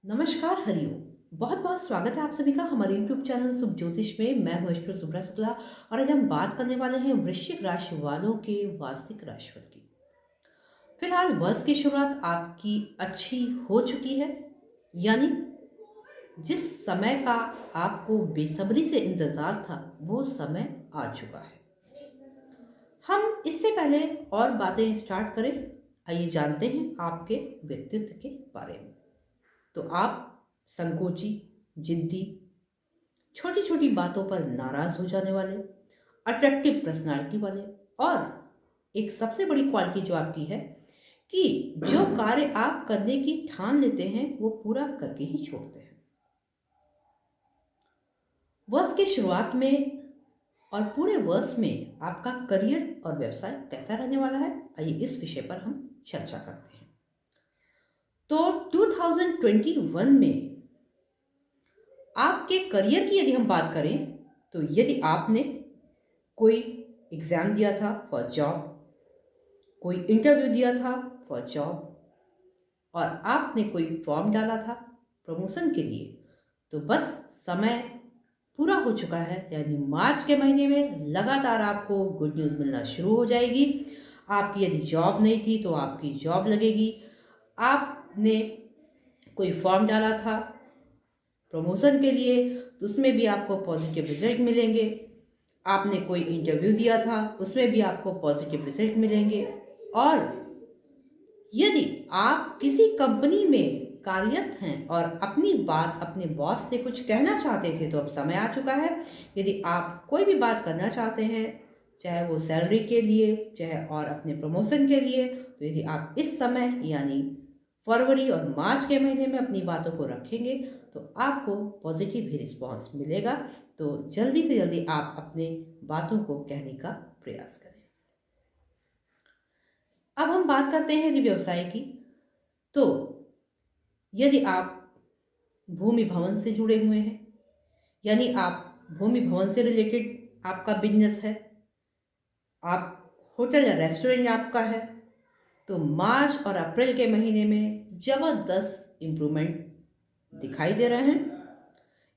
नमस्कार, हरिओम। बहुत बहुत स्वागत है आप सभी का हमारे YouTube चैनल शुभ ज्योतिष में। मैं हूं ईश्वर सुब्रा शुक्ला और आज हम बात करने वाले हैं वृश्चिक राशि वालों के वार्षिक राशिफल की। फिलहाल वर्ष की शुरुआत आपकी अच्छी हो चुकी है, यानी जिस समय का आपको बेसब्री से इंतजार था वो समय आ चुका है। हम इससे पहले और बातें स्टार्ट करें, आइए जानते हैं आपके व्यक्तित्व के बारे में। तो आप संकोची, जिद्दी, छोटी छोटी बातों पर नाराज हो जाने वाले, अट्रैक्टिव पर्सनालिटी वाले, और एक सबसे बड़ी क्वालिटी जो आपकी है कि जो कार्य आप करने की ठान लेते हैं वो पूरा करके ही छोड़ते हैं। वर्ष की शुरुआत में और पूरे वर्ष में आपका करियर और व्यवसाय कैसा रहने वाला है, आइए इस विषय पर हम चर्चा करते हैं। तो 2021 में आपके करियर की यदि हम बात करें तो यदि आपने कोई एग्जाम दिया था फॉर जॉब, कोई इंटरव्यू दिया था फॉर जॉब, और आपने कोई फॉर्म डाला था प्रमोशन के लिए, तो बस समय पूरा हो चुका है। यानी मार्च के महीने में लगातार आपको गुड न्यूज़ मिलना शुरू हो जाएगी। आपकी यदि जॉब नहीं थी तो आपकी जॉब लगेगी। आपने कोई फॉर्म डाला था प्रमोशन के लिए तो उसमें भी आपको पॉजिटिव रिजल्ट मिलेंगे। आपने कोई इंटरव्यू दिया था उसमें भी आपको पॉजिटिव रिजल्ट मिलेंगे। और यदि आप किसी कंपनी में कार्यरत हैं और अपनी बात अपने बॉस से कुछ कहना चाहते थे तो अब समय आ चुका है। यदि आप कोई भी बात करना चाहते हैं, चाहे वो सैलरी के लिए चाहे और अपने प्रमोशन के लिए, तो यदि आप इस समय यानी फरवरी और मार्च के महीने में अपनी बातों को रखेंगे तो आपको पॉजिटिव ही रिस्पॉन्स मिलेगा। तो जल्दी से जल्दी आप अपने बातों को कहने का प्रयास करें। अब हम बात करते हैं यदि व्यवसाय की। तो यदि आप भूमि भवन से जुड़े हुए हैं, यानी आप भूमि भवन से रिलेटेड आपका बिजनेस है, आप होटल या रेस्टोरेंट आपका है, तो मार्च और अप्रैल के महीने में ज़बरदस्त इम्प्रूवमेंट दिखाई दे रहे हैं।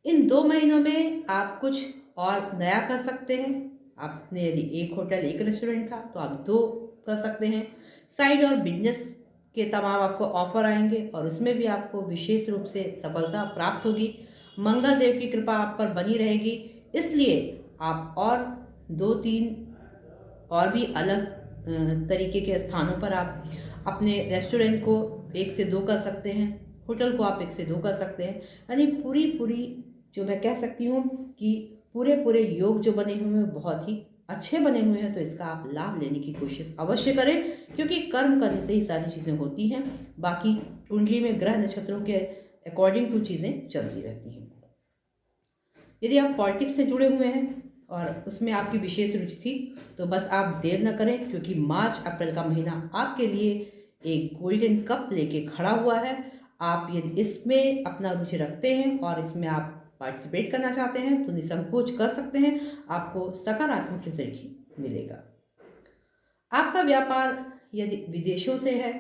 इन 2 महीनों में आप कुछ और नया कर सकते हैं। आपने यदि एक होटल एक रेस्टोरेंट था तो आप 2 कर सकते हैं। साइड और बिजनेस के तमाम आपको ऑफर आएंगे और उसमें भी आपको विशेष रूप से सफलता प्राप्त होगी। मंगल देव की कृपा आप पर बनी रहेगी, इसलिए आप और 2-3 और भी अलग तरीके के स्थानों पर आप अपने रेस्टोरेंट को 1 से 2 कर सकते हैं, होटल को आप 1 से 2 कर सकते हैं। यानी पूरी जो मैं कह सकती हूँ कि पूरे योग जो बने हुए हैं बहुत ही अच्छे बने हुए हैं। तो इसका आप लाभ लेने की कोशिश अवश्य करें, क्योंकि कर्म करने से ही सारी चीज़ें होती हैं। बाकी कुंडली में ग्रह नक्षत्रों के अकॉर्डिंग टू चीज़ें चलती रहती हैं। यदि आप पॉलिटिक्स से जुड़े हुए हैं और उसमें आपकी विशेष रुचि थी तो बस आप देर न करें, क्योंकि मार्च अप्रैल का महीना आपके लिए एक गोल्डन कप लेके खड़ा हुआ है। आप यदि इसमें अपना रुचि रखते हैं और इसमें आप पार्टिसिपेट करना चाहते हैं तो निसंकोच कर सकते हैं, आपको सकारात्मक रिजल्ट ही मिलेगा। आपका व्यापार यदि विदेशों से है,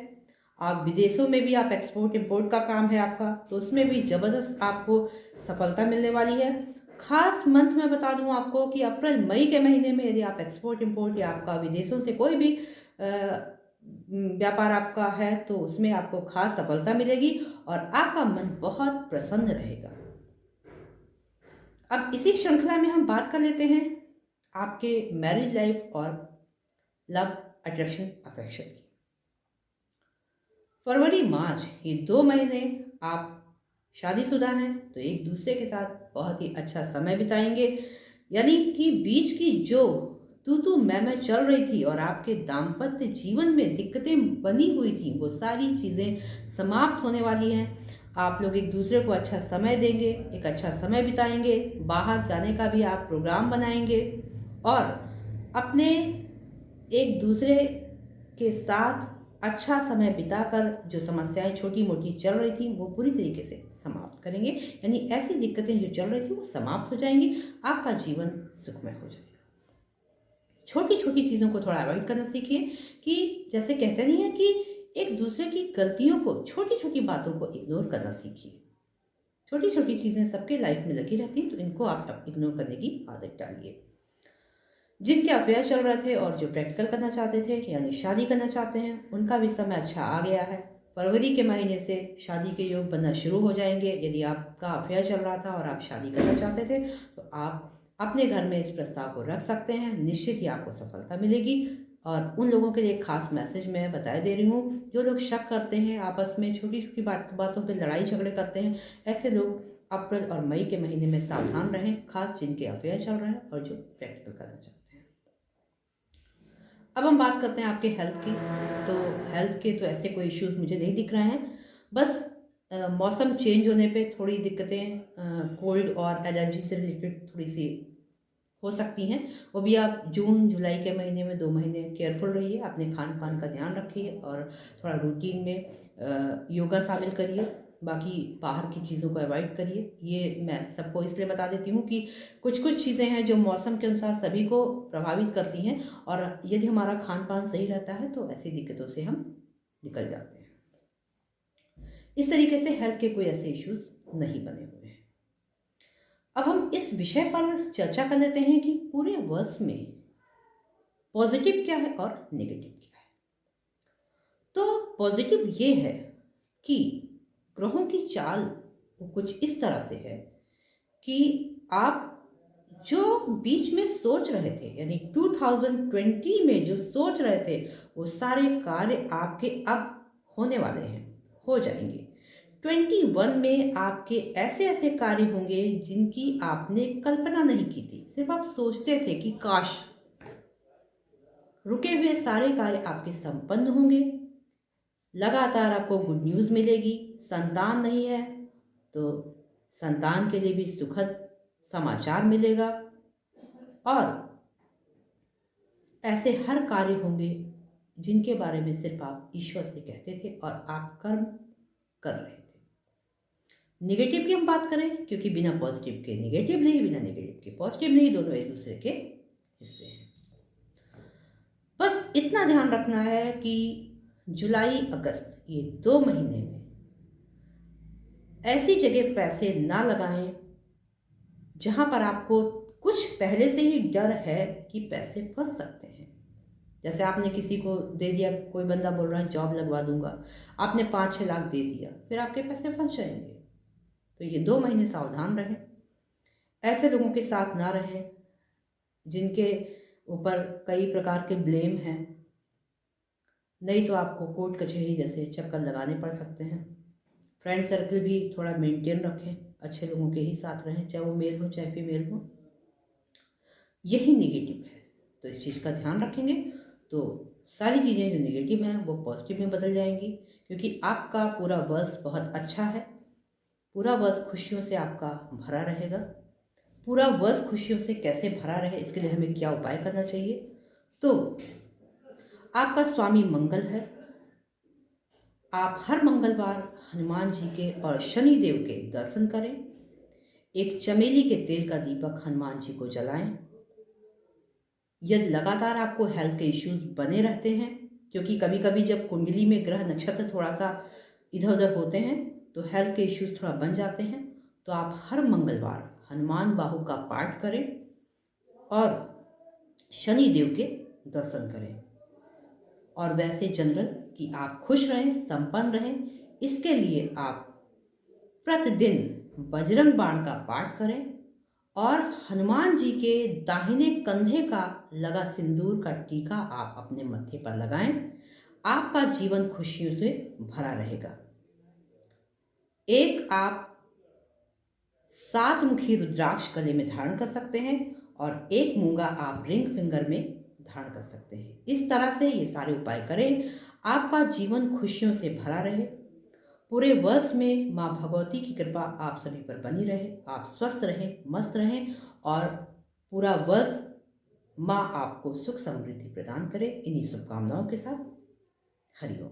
आप विदेशों में भी आप एक्सपोर्ट इंपोर्ट का काम है आपका, तो उसमें भी ज़बरदस्त आपको सफलता मिलने वाली है। खास मंथ मैं बता दूं आपको कि अप्रैल मई के महीने में यदि आप एक्सपोर्ट इंपोर्ट या आपका विदेशों से कोई भी व्यापार आपका है तो उसमें आपको खास सफलता मिलेगी और आपका मन बहुत प्रसन्न रहेगा। अब इसी श्रृंखला में हम बात कर लेते हैं आपके मैरिज लाइफ और लव अट्रैक्शन अफेक्शन की। फरवरी मार्च ये 2 महीने आप शादीशुदा हैं तो एक दूसरे के साथ बहुत ही अच्छा समय बिताएंगे। यानी कि बीच की जो तू मैं चल रही थी और आपके दाम्पत्य जीवन में दिक्कतें बनी हुई थी वो सारी चीज़ें समाप्त होने वाली हैं। आप लोग एक दूसरे को अच्छा समय देंगे, एक अच्छा समय बिताएंगे, बाहर जाने का भी आप प्रोग्राम बनाएंगे और अपने एक दूसरे के साथ अच्छा समय बिताकर जो समस्याएं छोटी मोटी चल रही थी वो पूरी तरीके से समाप्त करेंगे। यानी ऐसी दिक्कतें जो चल रही थी वो समाप्त हो जाएंगी, आपका जीवन सुखमय हो जाएगा। छोटी छोटी चीज़ों को थोड़ा अवॉइड करना सीखिए, कि जैसे कहते नहीं है कि एक दूसरे की गलतियों को, छोटी छोटी बातों को इग्नोर करना सीखिए। छोटी छोटी चीज़ें सबके लाइफ में लगी रहती हैं, तो इनको आप इग्नोर करने की आदत डालिए। जिनके अफेयर चल रहे थे और जो प्रैक्टिकल करना चाहते थे यानी शादी करना चाहते हैं, उनका भी समय अच्छा आ गया है। फरवरी के महीने से शादी के योग बनना शुरू हो जाएंगे। यदि आपका अफेयर चल रहा था और आप शादी करना चाहते थे, तो आप अपने घर में इस प्रस्ताव को रख सकते हैं। निश्चित ही आपको सफलता मिलेगी। और उन लोगों के लिए एक खास मैसेज मैं बता दे रही हूँ, जो लोग शक करते हैं, आपस में छोटी छोटी बातों पर लड़ाई झगड़े करते हैं, ऐसे लोग अप्रैल और मई के महीने में सावधान रहें, खास जिनके अफेयर चल रहे हैं और जो प्रैक्टिकल करना चाहते हैं। अब हम बात करते हैं आपके हेल्थ की। तो हेल्थ के तो ऐसे कोई इश्यूज मुझे नहीं दिख रहे हैं, बस मौसम चेंज होने पे थोड़ी दिक्कतें, कोल्ड और एलर्जी से रिलेटेड थोड़ी सी हो सकती हैं। वो भी आप जून जुलाई के महीने में 2 महीने केयरफुल रहिए, अपने खान पान का ध्यान रखिए और थोड़ा रूटीन में योगा शामिल करिए। बाकी बाहर की चीज़ों को अवॉइड करिए। ये मैं सबको इसलिए बता देती हूँ कि कुछ कुछ चीज़ें हैं जो मौसम के अनुसार सभी को प्रभावित करती हैं, और यदि हमारा खान पान सही रहता है तो ऐसी दिक्कतों से हम निकल जाते हैं। इस तरीके से हेल्थ के कोई ऐसे इश्यूज नहीं बने हुए हैं। अब हम इस विषय पर चर्चा कर लेते हैं कि पूरे वर्ष में पॉजिटिव क्या है और नेगेटिव क्या है। तो पॉजिटिव ये है कि ग्रहों की चाल कुछ इस तरह से है कि आप जो बीच में सोच रहे थे, यानी 2020 में जो सोच रहे थे, वो सारे कार्य आपके अब होने वाले हैं, हो जाएंगे। 21 में आपके ऐसे ऐसे कार्य होंगे जिनकी आपने कल्पना नहीं की थी, सिर्फ आप सोचते थे कि काश। रुके हुए सारे कार्य आपके संपन्न होंगे। लगातार आपको गुड न्यूज़ मिलेगी। संतान नहीं है तो संतान के लिए भी सुखद समाचार मिलेगा। और ऐसे हर कार्य होंगे जिनके बारे में सिर्फ आप ईश्वर से कहते थे और आप कर्म कर रहे थे। निगेटिव की हम बात करें, क्योंकि बिना पॉजिटिव के निगेटिव नहीं, बिना नेगेटिव के पॉजिटिव नहीं, दोनों एक दूसरे के हिस्से हैं। बस इतना ध्यान रखना है कि जुलाई अगस्त ये 2 महीने में ऐसी जगह पैसे ना लगाएं जहां पर आपको कुछ पहले से ही डर है कि पैसे फंस सकते हैं। जैसे आपने किसी को दे दिया, कोई बंदा बोल रहा है जॉब लगवा दूंगा, आपने 5-6 लाख दे दिया, फिर आपके पैसे फंस जाएंगे। तो ये 2 महीने सावधान रहें, ऐसे लोगों के साथ ना रहें जिनके ऊपर कई प्रकार के ब्लेम हैं, नहीं तो आपको कोर्ट कचहरी जैसे चक्कर लगाने पड़ सकते हैं। फ्रेंड सर्कल भी थोड़ा मेंटेन रखें, अच्छे लोगों के ही साथ रहें, चाहे वो मेल हो चाहे फीमेल हो। यही नेगेटिव है, तो इस चीज़ का ध्यान रखेंगे तो सारी चीज़ें जो नेगेटिव हैं वो पॉजिटिव में बदल जाएंगी, क्योंकि आपका पूरा वर्ष बहुत अच्छा है। पूरा वर्ष खुशियों से आपका भरा रहेगा। पूरा वर्ष खुशियों से कैसे भरा रहे, इसके लिए हमें क्या उपाय करना चाहिए। तो आपका स्वामी मंगल है। आप हर मंगलवार हनुमान जी के और शनि देव के दर्शन करें। एक चमेली के तेल का दीपक हनुमान जी को जलाएं। यदि लगातार आपको हेल्थ के इश्यूज बने रहते हैं, क्योंकि कभी कभी जब कुंडली में ग्रह नक्षत्र थोड़ा सा इधर उधर होते हैं तो हेल्थ के इश्यूज थोड़ा बन जाते हैं, तो आप हर मंगलवार हनुमान बाहु का पाठ करें और शनि देव के दर्शन करें। और वैसे जनरल कि आप खुश रहें, संपन्न रहें, इसके लिए आप प्रतिदिन बजरंग बाण का पाठ करें और हनुमान जी के दाहिने कंधे का लगा सिंदूर का टीका आप अपने मत्थे पर लगाएं। आपका जीवन खुशियों से भरा रहेगा। एक आप 7 मुखी रुद्राक्ष गले में धारण कर सकते हैं और एक मूंगा आप रिंग फिंगर में धारण कर सकते हैं। इस तरह से ये सारे उपाय करें, आपका जीवन खुशियों से भरा रहे। पूरे वर्ष में माँ भगवती की कृपा आप सभी पर बनी रहे, आप स्वस्थ रहें, मस्त रहें और पूरा वर्ष माँ आपको सुख समृद्धि प्रदान करे। इन्हीं शुभकामनाओं के साथ हरिओम।